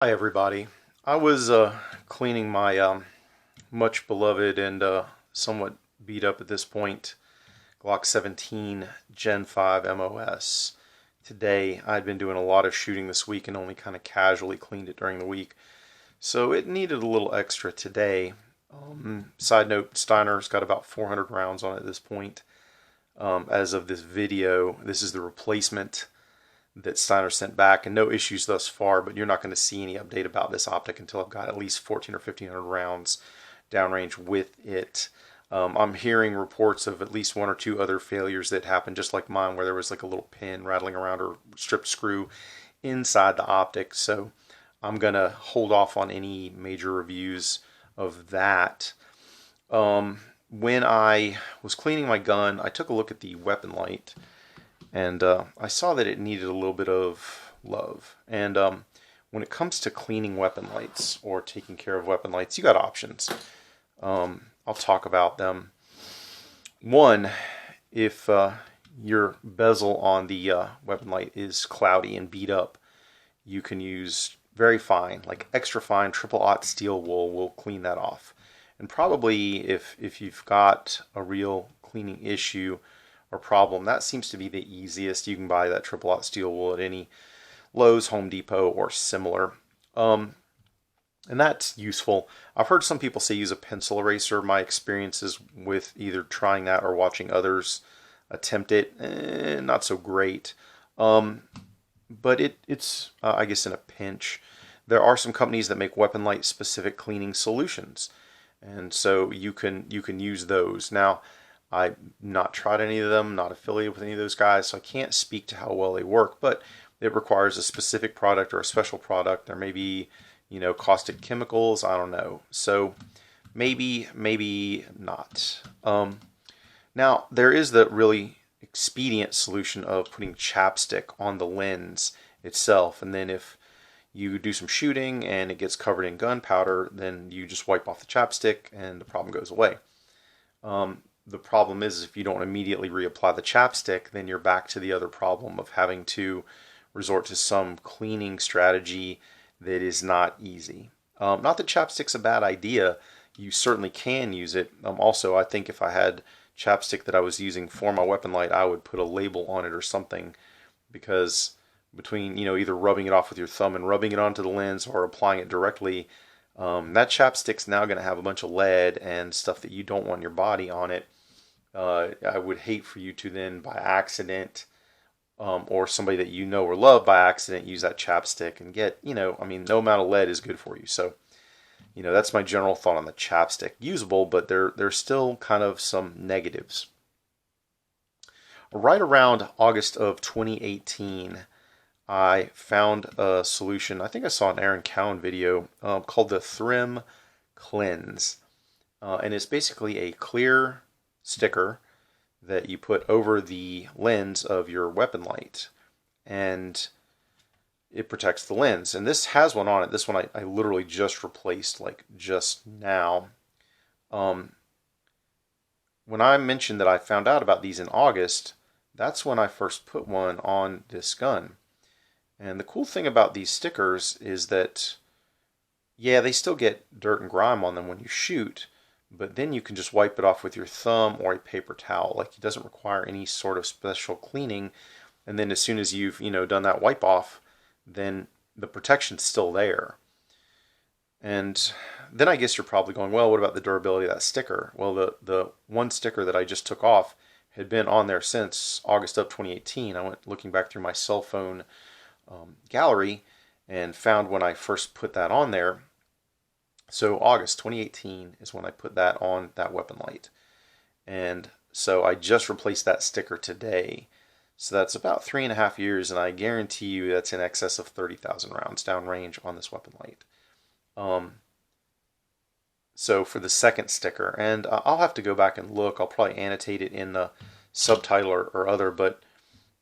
Hi everybody. I was cleaning my much beloved and somewhat beat up at this point Glock 17 Gen 5 MOS. Today I'd been doing a lot of shooting this week and only kind of casually cleaned it during the week. So it needed a little extra today. Side note, Steiner's got about 400 rounds on it at this point. As of this video, this is the replacement that Steiner sent back, and no issues thus far, but you're not going to see any update about this optic until I've got at least 14 or 1500 rounds downrange with it. I'm hearing reports of at least one or two other failures that happened just like mine, where there was like a little pin rattling around or stripped screw inside the optic, so I'm going to hold off on any major reviews of that. When I was cleaning my gun, I took a look at the Weaponlight, and I saw that it needed a little bit of love. And when it comes to cleaning weapon lights or taking care of weapon lights, you got options. I'll talk about them. One, if your bezel on the weapon light is cloudy and beat up, you can use very fine, like extra fine triple-aught steel wool will clean that off. And probably if you've got a real cleaning issue or problem, that seems to be the easiest. You can buy that triple-aught steel wool at any Lowe's, Home Depot, or similar. And that's useful. I've heard some people say use a pencil eraser. My experiences with either trying that or watching others attempt it, not so great. But it's I guess in a pinch. There are some companies that make weapon light specific cleaning solutions, and so you can use those. Now, I've not tried any of them, not affiliated with any of those guys, so I can't speak to how well they work, but it requires a specific product or a special product. There may be, caustic chemicals, I don't know. So maybe not. Now, there is the really expedient solution of putting chapstick on the lens itself, and then if you do some shooting and it gets covered in gunpowder, then you just wipe off the chapstick and the problem goes away. The problem is if you don't immediately reapply the chapstick, then you're back to the other problem of having to resort to some cleaning strategy that is not easy. Not that chapstick's a bad idea. You certainly can use it. Also, I think if I had chapstick that I was using for my weapon light, I would put a label on it or something, because between either rubbing it off with your thumb and rubbing it onto the lens or applying it directly, that chapstick's now going to have a bunch of lead and stuff that you don't want your body on it. I would hate for you to then by accident, or somebody that you know or love by accident, use that chapstick and get, no amount of lead is good for you. So, that's my general thought on the chapstick. Usable, but there's still kind of some negatives. Right around August of 2018, I found a solution. I think I saw an Aaron Cowan video called the Thyrm CLENS. And it's basically a clear sticker that you put over the lens of your weapon light, and it protects the lens. And this has one on it. This one I literally just replaced like just now. When I mentioned that I found out about these in August, that's when I first put one on this gun. And the cool thing about these stickers is that, yeah, they still get dirt and grime on them when you shoot, but then you can just wipe it off with your thumb or a paper towel. Like, it doesn't require any sort of special cleaning. And then as soon as you've, done that wipe off, then the protection's still there. And then I guess you're probably going, well, what about the durability of that sticker? Well, the one sticker that I just took off had been on there since August of 2018. I went looking back through my cell phone gallery and found when I first put that on there. So August 2018 is when I put that on that weapon light. And so I just replaced that sticker today. So that's about 3.5 years, and I guarantee you that's in excess of 30,000 rounds downrange on this weapon light. So for the second sticker, and I'll have to go back and look. I'll probably annotate it in the subtitle or other, but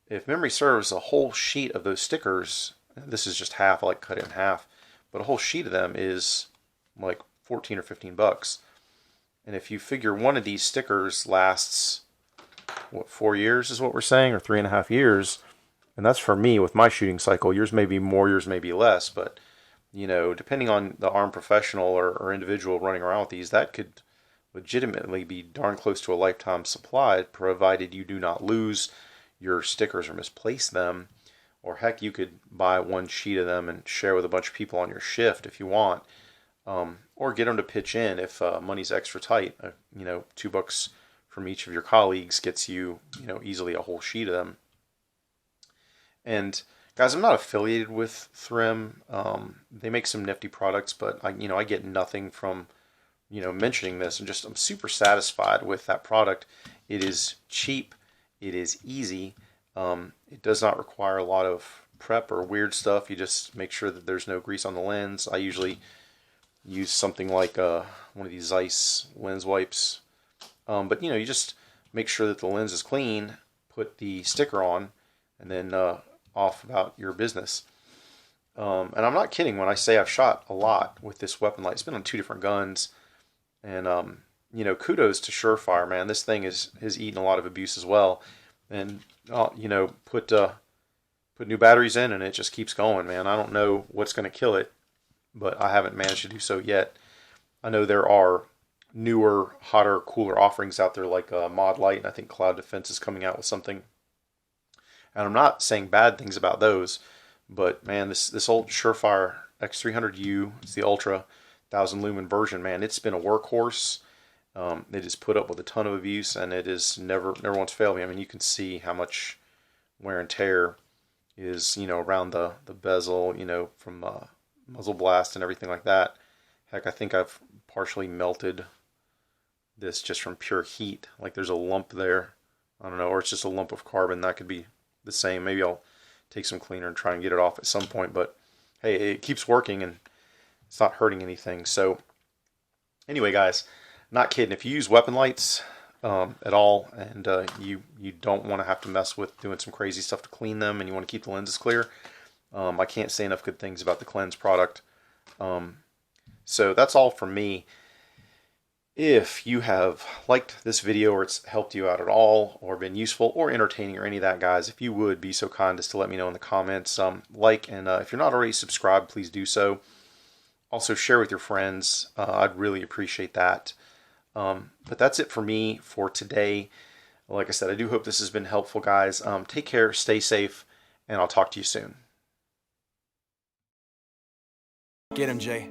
if memory serves, a whole sheet of those stickers, this is just half, I cut it in half, but a whole sheet of them is like 14 or 15 bucks. And if you figure one of these stickers lasts, 4 years is what we're saying, or 3.5 years, and that's for me with my shooting cycle. Yours may be more, yours may be less, but you know, depending on the armed professional or individual running around with these, that could legitimately be darn close to a lifetime supply, provided you do not lose your stickers or misplace them. Or heck, you could buy one sheet of them and share with a bunch of people on your shift if you want, or get them to pitch in if money's extra tight. You know, $2 from each of your colleagues gets you, you know, easily a whole sheet of them. And guys, I'm not affiliated with Thyrm. They make some nifty products, but I get nothing from, you know, mentioning this. And just I'm super satisfied with that product. It is cheap. It is easy. It does not require a lot of prep or weird stuff. You just make sure that there's no grease on the lens. I usually use something like one of these Zeiss lens wipes. But you know, you just make sure that the lens is clean, put the sticker on, and then off about your business. And I'm not kidding when I say I've shot a lot with this Weaponlight. It's been on 2 different guns, and you know, kudos to Surefire, man. This thing has eaten a lot of abuse as well, and you know, put new batteries in, and it just keeps going, man. I don't know what's going to kill it, but I haven't managed to do so yet. I know there are newer, hotter, cooler offerings out there like Mod Light, and I think Cloud Defense is coming out with something. And I'm not saying bad things about those, but man, this old Surefire X300U, it's the Ultra 1000 lumen version, man. It's been a workhorse. It is put up with a ton of abuse, and it is never once failed me. I mean, you can see how much wear and tear is, you know, around the bezel, you know, from muzzle blast and everything like that. Heck, I think I've partially melted this just from pure heat. Like there's a lump there. I don't know, or it's just a lump of carbon. That could be the same. Maybe I'll take some cleaner and try and get it off at some point. But hey, it keeps working and it's not hurting anything. So anyway, guys, not kidding. If you use weapon lights at all, and you don't want to have to mess with doing some crazy stuff to clean them, and you want to keep the lenses clear, I can't say enough good things about the Cleanse product. So that's all from me. If you have liked this video, or it's helped you out at all, or been useful or entertaining or any of that, guys, if you would be so kind as to let me know in the comments. Like, and if you're not already subscribed, please do so. Also share with your friends. I'd really appreciate that. But that's it for me for today. Like I said, I do hope this has been helpful, guys. Take care, stay safe, and I'll talk to you soon. Get him, Jay.